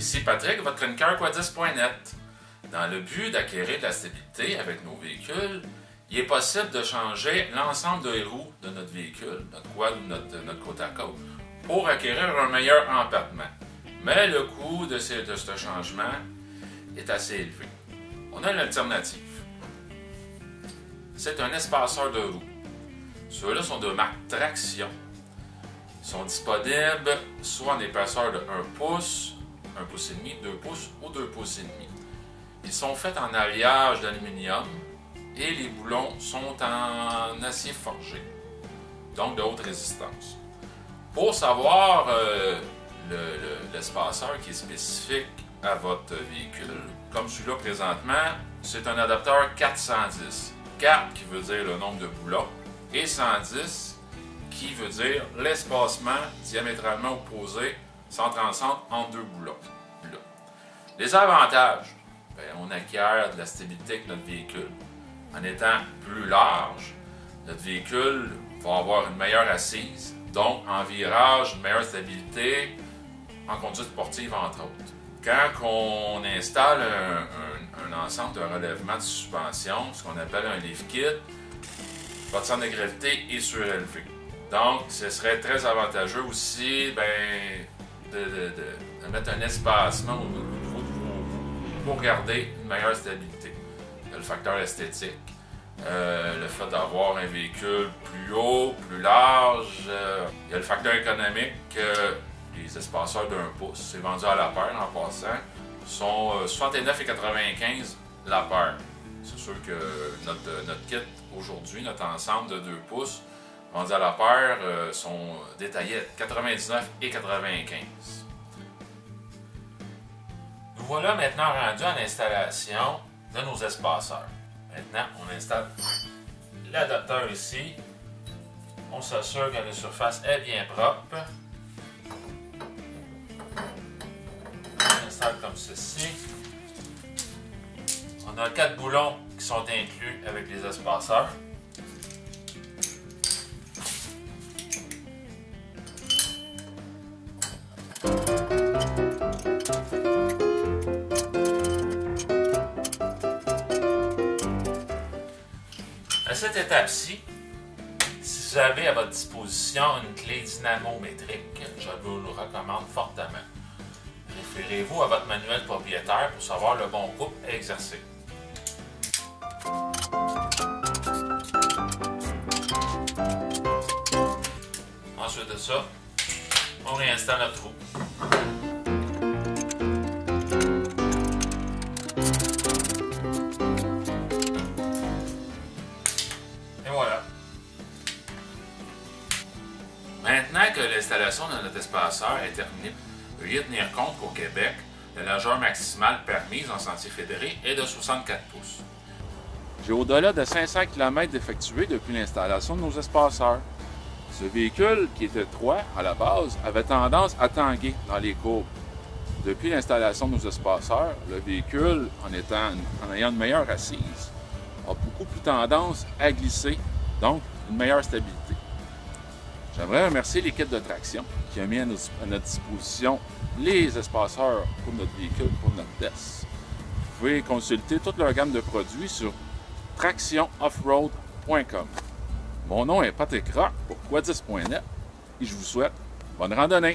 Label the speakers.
Speaker 1: Ici Patrick, votre chroniqueur Quadis.net. Dans le but d'acquérir de la stabilité avec nos véhicules, il est possible de changer l'ensemble des roues de notre véhicule, notre quad ou notre côte à côte, pour acquérir un meilleur empattement. Mais le coût de ce changement est assez élevé. On a une alternative. C'est un espaceur de roues. Ceux-là sont de marque Traction. Ils sont disponibles soit en épaisseur de 1 pouce, 1 pouce et demi, 2 pouces ou 2 pouces et demi. Ils sont faits en alliage d'aluminium et les boulons sont en acier forgé, donc de haute résistance. Pour savoir l'espaceur qui est spécifique à votre véhicule, comme celui-là présentement, c'est un adapteur 410. 4 qui veut dire le nombre de boulons et 110 qui veut dire l'espacement diamétralement opposé, centre-en-centre entre deux boulons. Là. Les avantages, bien, on acquiert de la stabilité avec notre véhicule. En étant plus large, notre véhicule va avoir une meilleure assise, donc en virage, une meilleure stabilité, en conduite sportive entre autres. Quand on installe un ensemble de relèvement de suspension, ce qu'on appelle un lift kit, votre centre de gravité est surélevé. Donc, ce serait très avantageux aussi de mettre un espacement au niveau de vos roues pour garder une meilleure stabilité. Il y a le facteur esthétique, le fait d'avoir un véhicule plus haut, plus large. Il y a le facteur économique. Les espaceurs d'1 pouce, c'est vendu à la paire en passant, sont 69,95 la paire. C'est sûr que notre kit aujourd'hui, notre ensemble de 2 pouces, vendu à la paire, sont détaillés à 99,95. Nous voilà maintenant rendus à l'installation de nos espaceurs. Maintenant, on installe l'adapteur ici. On s'assure que la surface est bien propre. On installe comme ceci. On a 4 boulons qui sont inclus avec les espaceurs. À cette étape-ci, si vous avez à votre disposition une clé dynamométrique, je vous le recommande fortement. Référez-vous à votre manuel propriétaire pour savoir le bon couple à exercer. Ensuite de ça, on réinstalle notre roue. Et voilà. Maintenant que l'installation de notre espaceur est terminée, veuillez tenir compte qu'au Québec, la largeur maximale permise en sentier fédéré est de 64 pouces. J'ai au-delà de 500 km d'effectués depuis l'installation de nos espaceurs. Ce véhicule, qui était étroit à la base, avait tendance à tanguer dans les courbes. Depuis l'installation de nos espaceurs, le véhicule, en ayant une meilleure assise, a beaucoup plus tendance à glisser, donc une meilleure stabilité. J'aimerais remercier l'équipe de Traction qui a mis à notre disposition les espaceurs pour notre véhicule, pour notre DES. Vous pouvez consulter toute leur gamme de produits sur tractionoffroad.com. Mon nom est Patrick Rock pour Quadis.net et je vous souhaite bonne randonnée!